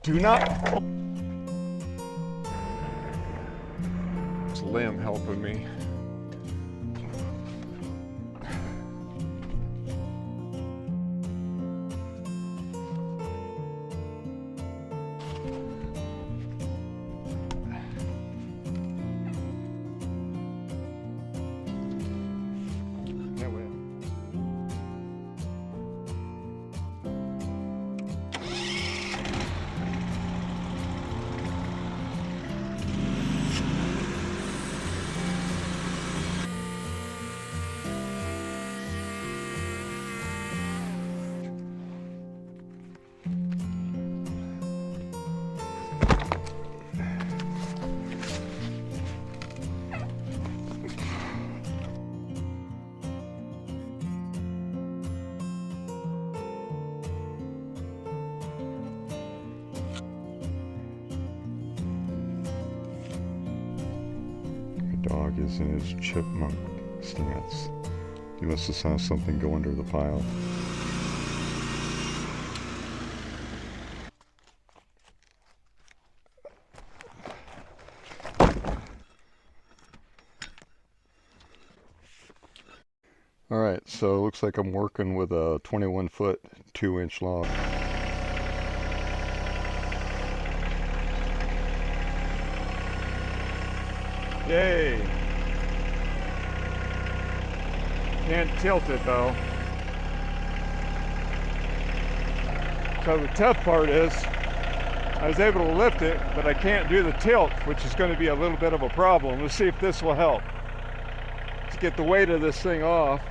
Do not. It's Limb helping me. Dog is in his chipmunk stance. He must have saw something go under the pile. Alright, so it looks like I'm working with a 21-foot 2-inch log. Yay! Can't tilt it though. So the tough part is I was able to lift it, but I can't do the tilt, which is going to be a little bit of a problem. Let's see if this will help. Let's get the weight of this thing off.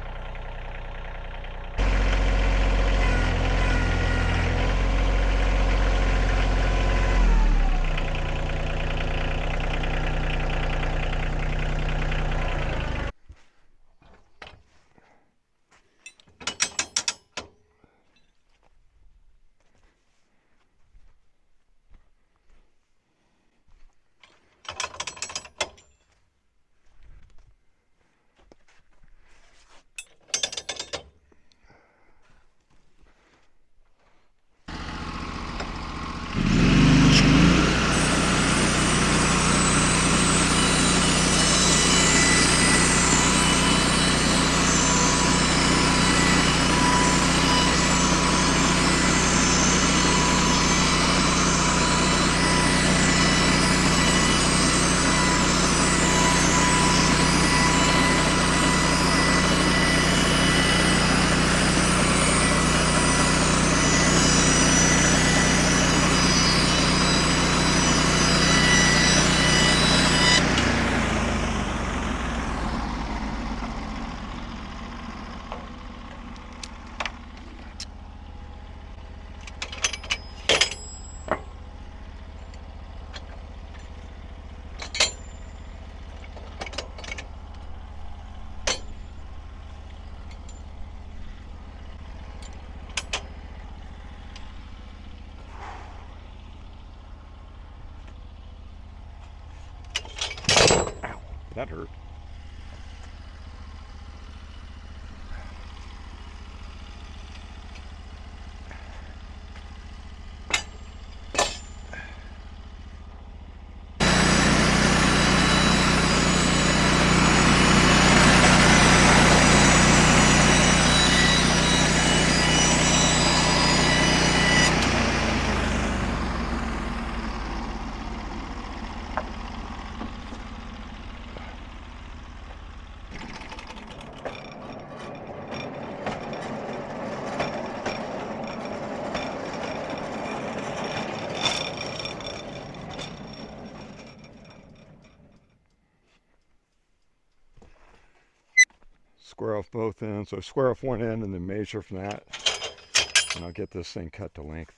That hurt. Square off both ends, so square off one end and then measure from that, and I'll get this thing cut to length.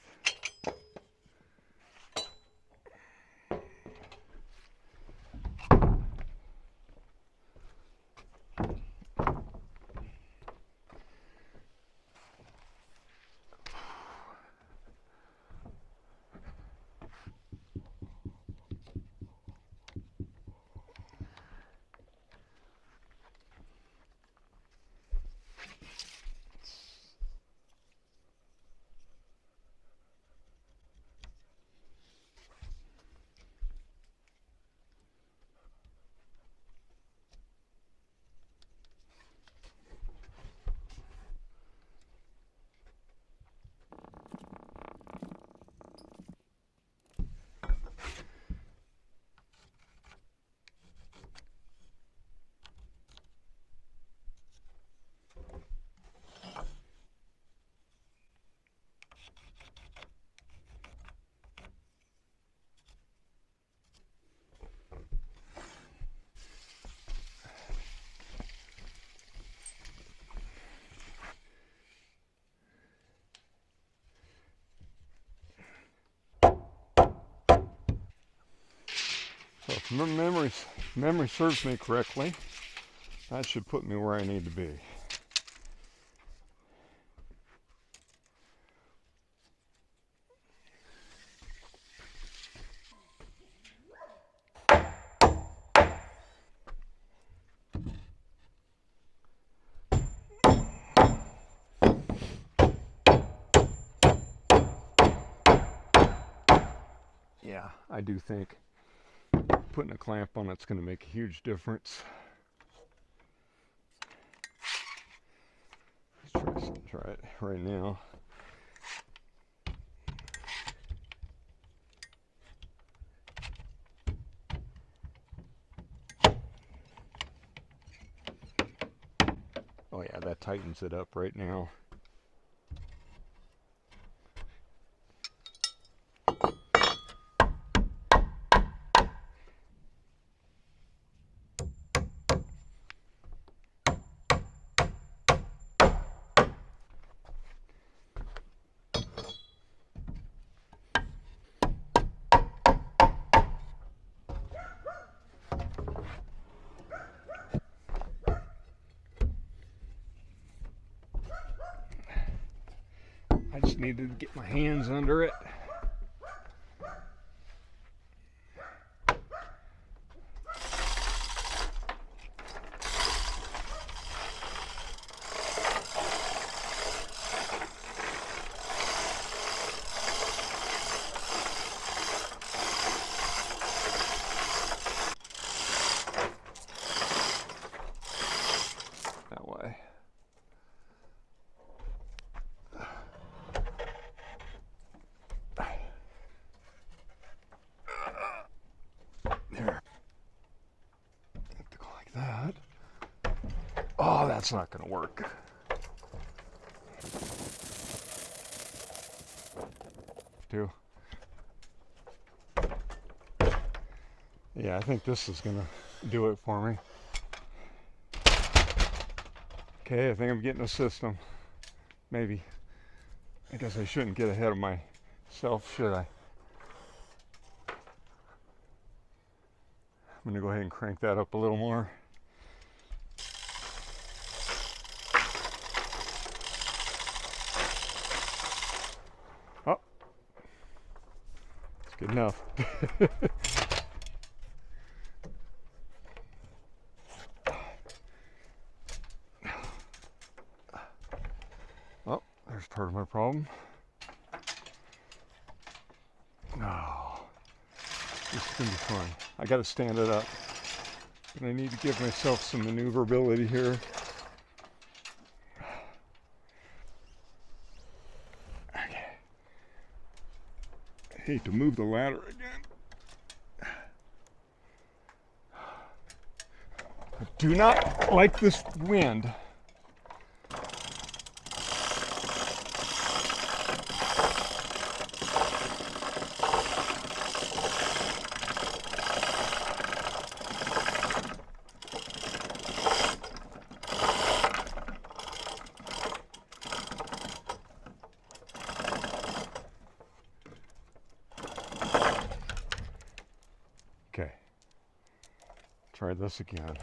Memory serves me correctly. That should put me where I need to be. Yeah, I do think putting a clamp on it's going to make a huge difference. Let's try it right now. Oh yeah, that tightens it up right now. I just needed to get my hands under it. That way. There. Have to go like that. Oh, that's not going to work. Too. Yeah, I think this is going to do it for me. Okay, I think I'm getting a system. Maybe. I guess I shouldn't get ahead of myself, should I? I'm going to go ahead and crank that up a little more. Oh, it's good enough. Oh, there's part of my problem. Oh, this is going to be fun. I got to stand it up. But I need to give myself some maneuverability here. Okay. I hate to move the ladder again. I do not like this wind. Okay, try this again.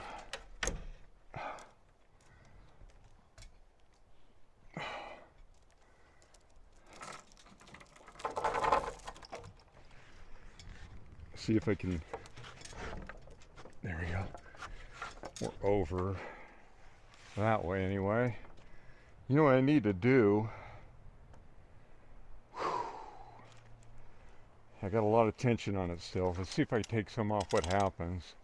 See if I can, there we go. We're over that way anyway. You know what I need to do? I got a lot of tension on it still. Let's see if I take some off what happens.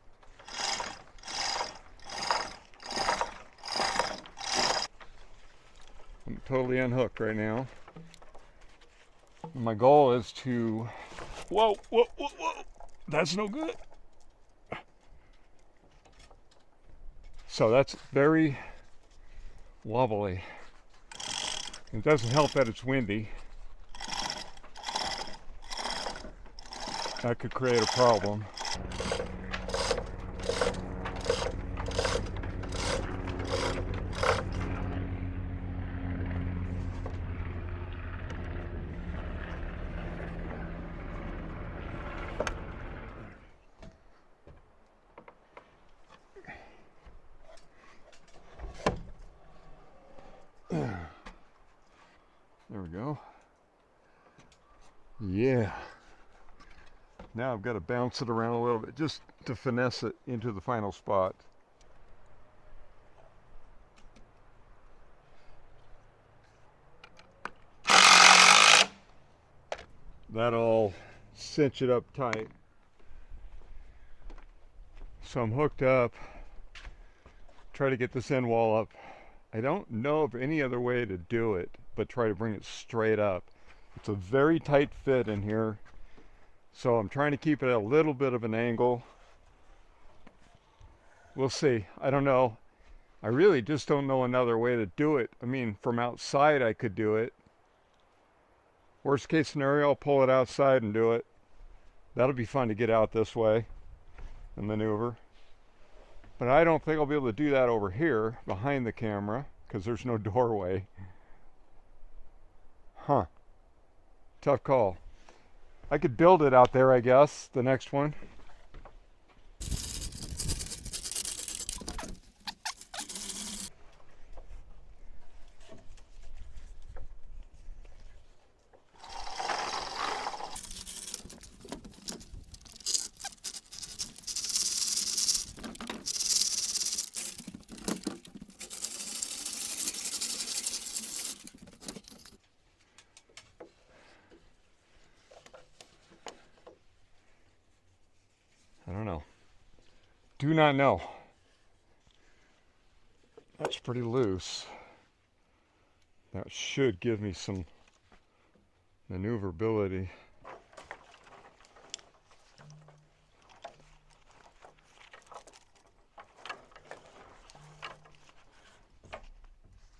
I'm totally unhooked right now. My goal is to, whoa, that's no good. So that's very wobbly. It doesn't help that it's windy. That could create a problem. Yeah. Now I've got to bounce it around a little bit just to finesse it into the final spot. That'll cinch it up tight. So I'm hooked up. Try to get this end wall up. I don't know of any other way to do it, but try to bring it straight up. It's a very tight fit in here, so I'm trying to keep it at a little bit of an angle. We'll see. I don't know. I really just don't know another way to do it. I mean, from outside I could do it. Worst case scenario, I'll pull it outside and do it. That'll be fun to get out this way and maneuver. But I don't think I'll be able to do that over here behind the camera because there's no doorway. Huh. Tough call. I could build it out there, I guess, the next one. I don't know. Do not know. That's pretty loose. That should give me some maneuverability.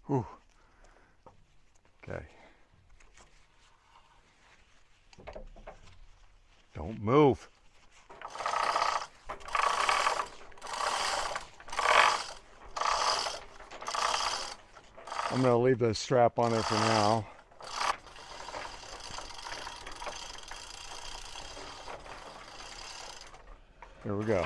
Whew. Okay. Don't move. I'm going to leave the strap on there for now. Here we go.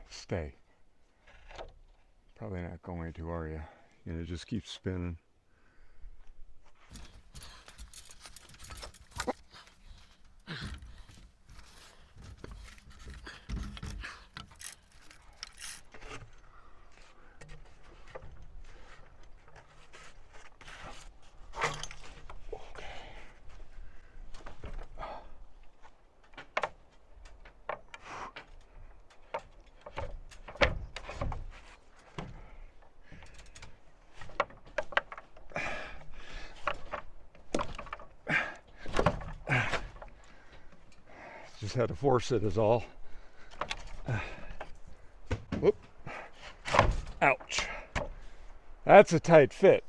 Stay. Probably not going to, are you? You're gonna just keep spinning. Just had to force it is all. Whoop. Ouch. That's a tight fit.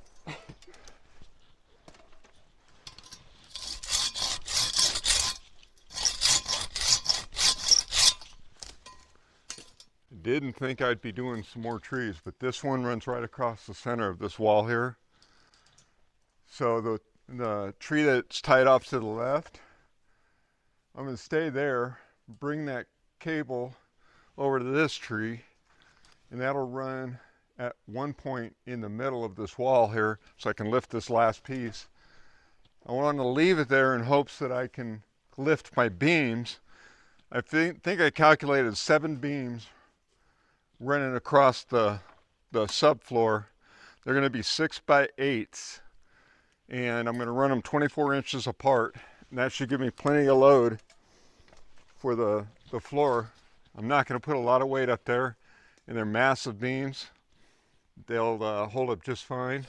Didn't think I'd be doing some more trees, but this one runs right across the center of this wall here. So the tree that's tied off to the left, I'm going to stay there, bring that cable over to this tree, and that'll run at one point in the middle of this wall here so I can lift this last piece. I want to leave it there in hopes that I can lift my beams. I think I calculated 7 beams running across the subfloor. They're going to be 6 by 8s, and I'm going to run them 24 inches apart. And that should give me plenty of load for the floor. I'm not going to put a lot of weight up there, and they're massive beams. They'll hold up just fine.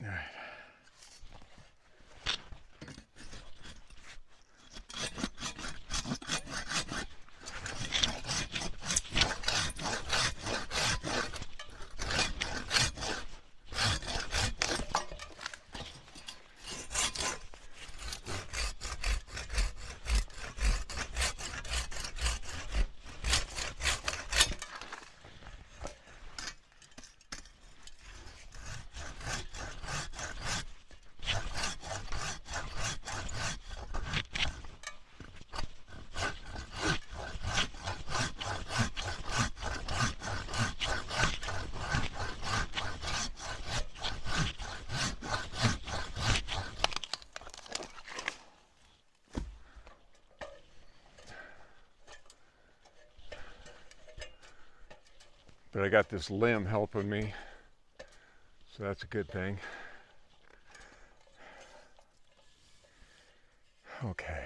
All right. But I got this limb helping me, so that's a good thing. Okay.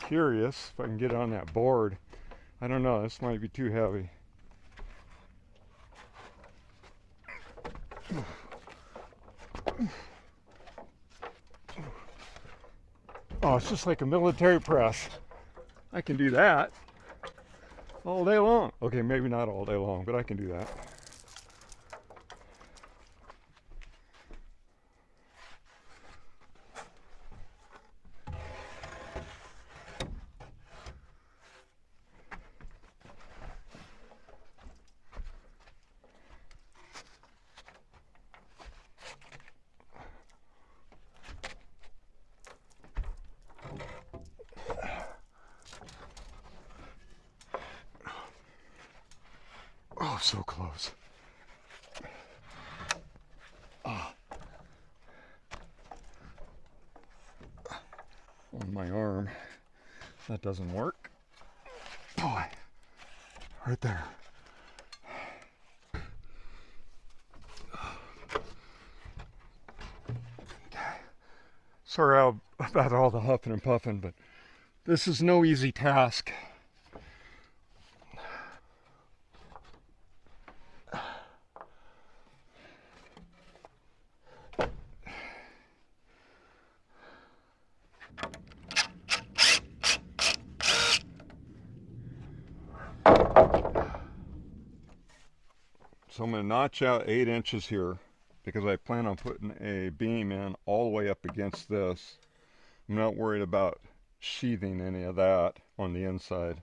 Curious if I can get on that board. I don't know, this might be too heavy. Oh, it's just like a military press. I can do that all day long. Okay, maybe not all day long, but I can do that. Oh, so close. Oh. On my arm. That doesn't work. Boy, right there. Sorry about all the huffing and puffing, but this is no easy task. So I'm going to notch out 8 inches here because I plan on putting a beam in all the way up against this. I'm not worried about sheathing any of that on the inside.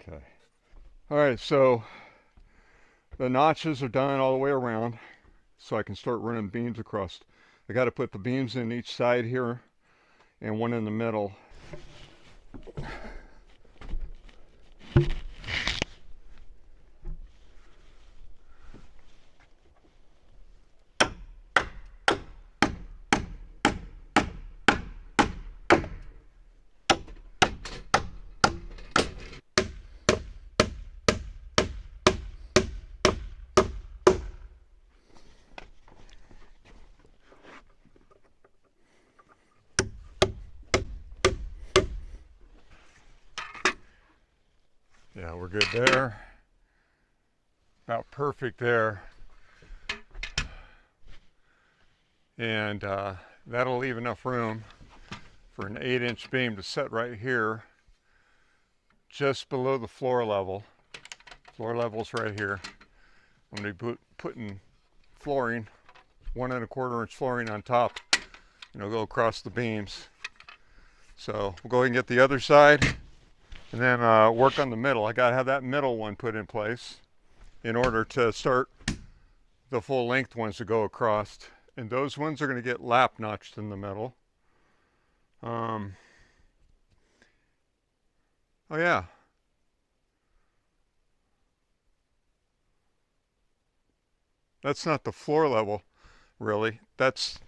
Okay. All right, so the notches are done all the way around, so I can start running beams across. I got to put the beams in each side here and one in the middle. Yeah, we're good there. About perfect there. And that'll leave enough room for an 8-inch beam to set right here, just below the floor level. Floor level's right here. I'm going to be putting flooring, 1 1/4-inch flooring on top, and it'll go across the beams. So we'll go ahead and get the other side, and then work on the middle. I got to have that middle one put in place in order to start the full length ones to go across. And those ones are going to get lap notched in the middle. Oh yeah. That's not the floor level, really. That's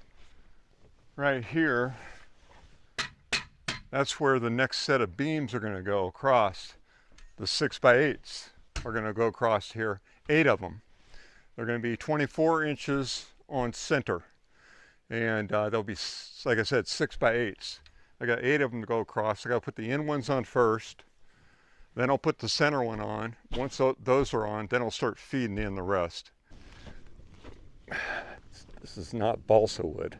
right here. That's where the next set of beams are going to go across. The 6x8s are going to go across here, 8 of them. They're going to be 24 inches on center. And they'll be, like I said, 6x8s. I got 8 of them to go across. I got to put the end ones on first. Then I'll put the center one on. Once those are on, then I'll start feeding in the rest. This is not balsa wood.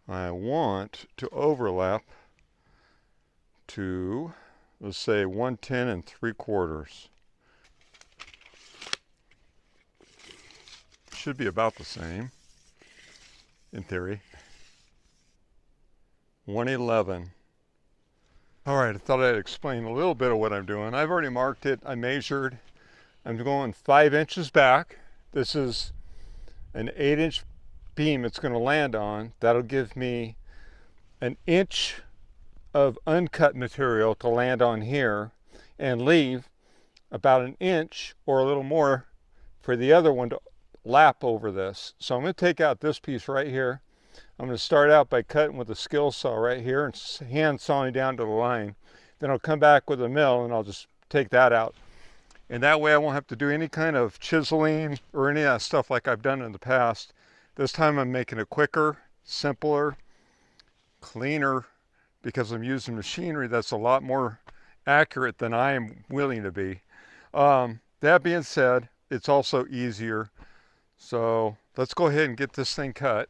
I want to overlap to, let's say, 110 3/4. Should be about the same, in theory. 111. All right, I thought I'd explain a little bit of what I'm doing. I've already marked it. I measured. I'm going 5 inches back. This is an 8-inch beam it's going to land on. That'll give me an inch of uncut material to land on here and leave about an inch or a little more for the other one to lap over this. So I'm going to take out this piece right here. I'm going to start out by cutting with a skill saw right here and hand sawing down to the line. Then I'll come back with a mill and I'll just take that out. And that way I won't have to do any kind of chiseling or any of that stuff like I've done in the past. This time I'm making it quicker, simpler, cleaner, because I'm using machinery that's a lot more accurate than I am willing to be. That being said, it's also easier. So let's go ahead and get this thing cut.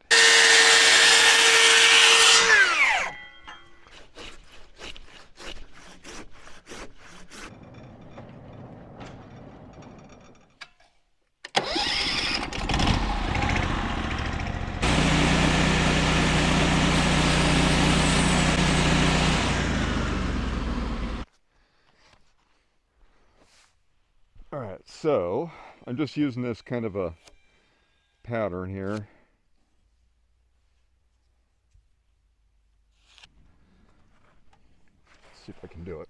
All right, so I'm just using this kind of a pattern here. Let's see if I can do it.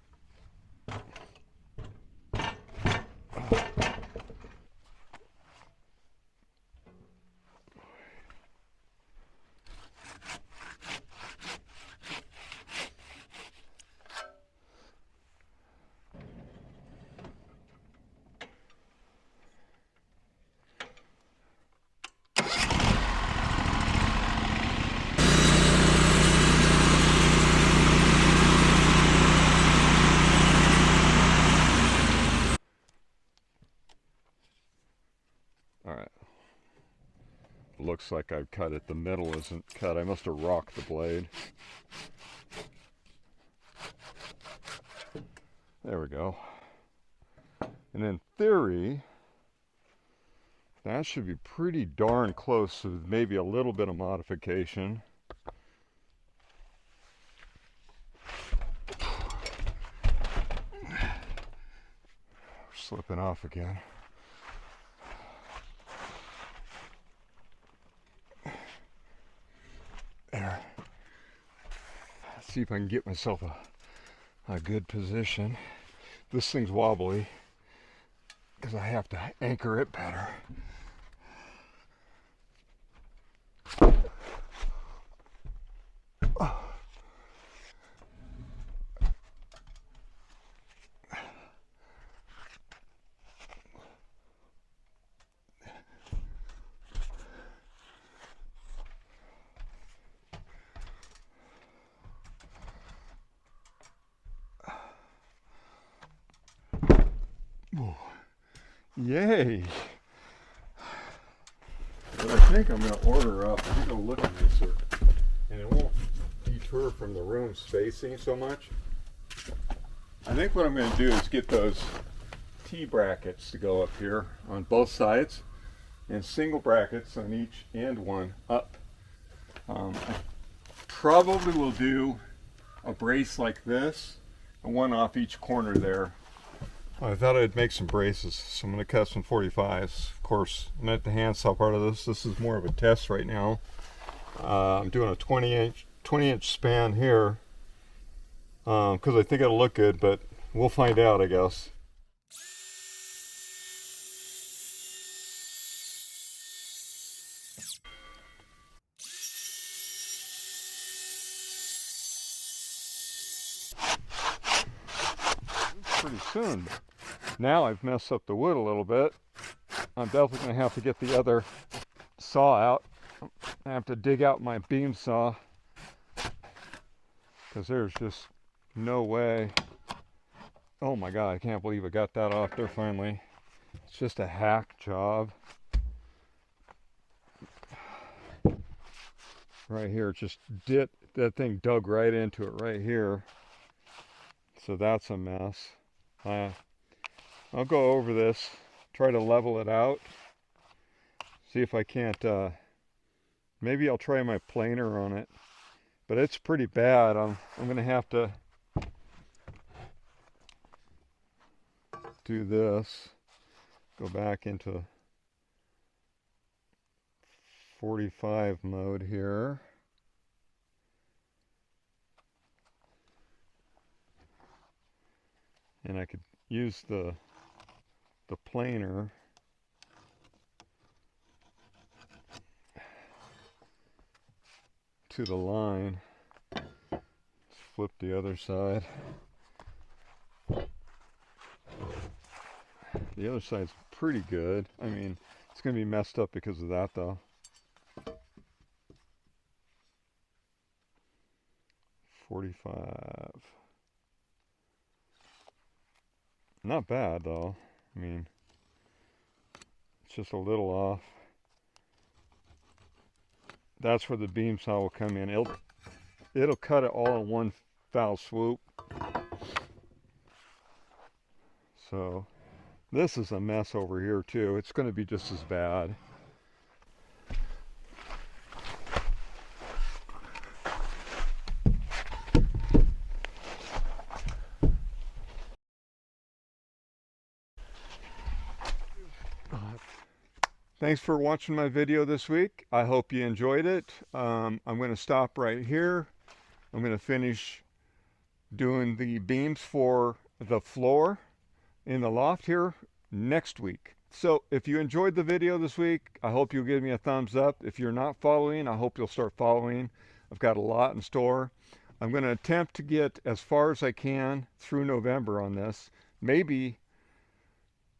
All right. Looks like I've cut it. The middle isn't cut. I must have rocked the blade. There we go. And in theory, That should be pretty darn close to maybe a little bit of modification. Slipping off again. There. Let's see if I can get myself a good position. This thing's wobbly because I have to anchor it better. Yay! But I think I'm going to order up. I'm going to look nicer, and it won't deter from the room spacing so much. I think what I'm going to do is get those T-brackets to go up here on both sides, and single brackets on each and one up. I probably will do a brace like this, and one off each corner there. I thought I'd make some braces, so I'm going to cut some 45s. Of course, not the handsaw part of this. This is more of a test right now. I'm doing a 20-inch span here because I think it'll look good, but we'll find out, I guess. Pretty soon. Now I've messed up the wood a little bit. I'm definitely going to have to get the other saw out. I have to dig out my beam saw because there's just no way. Oh my God, I can't believe I got that off there finally. It's just a hack job. Right here, just that thing dug right into it right here. So that's a mess. I'll go over this, try to level it out, see if I can't, maybe I'll try my planer on it, but it's pretty bad. I'm going to have to do this, go back into 45 mode here. And I could use the planer to the line. Let's flip the other side. The other side's pretty good. I mean, it's going to be messed up because of that though. 45. Not bad though. I mean, it's just a little off. That's where the beam saw will come in. It'll cut it all in one foul swoop. So this is a mess over here too. It's going to be just as bad. Thanks for watching my video this week. I hope you enjoyed it. I'm going to stop right here. I'm going to finish doing the beams for the floor in the loft here next week. So if you enjoyed the video this week, I hope you'll give me a thumbs up. If you're not following, I hope you'll start following. I've got a lot in store. I'm going to attempt to get as far as I can through November on this. Maybe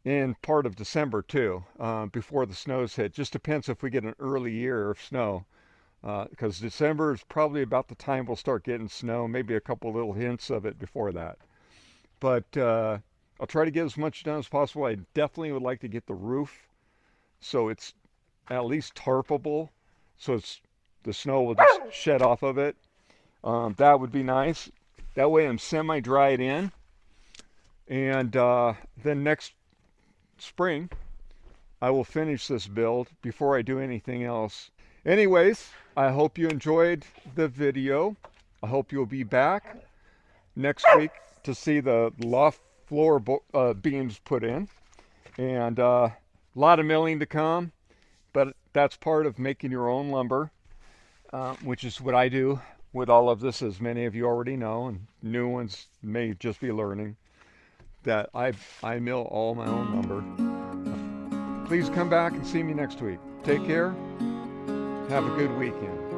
in part of December too, before the snows hit. Just depends if we get an early year of snow, because December is probably about the time we'll start getting snow, maybe a couple little hints of it before that. But I'll try to get as much done as possible. I definitely would like to get the roof so it's at least tarpable, so the snow will just shed off of it. That would be nice. That way I'm semi-dried in, and then next spring I will finish this build before I do anything else. Anyways, I hope you enjoyed the video. I hope you'll be back next week to see the loft floor beams put in. And a lot of milling to come, but that's part of making your own lumber, which is what I do with all of this, as many of you already know, and new ones may just be learning that I mill all my own lumber. Please come back and see me next week. Take care. Have a good weekend.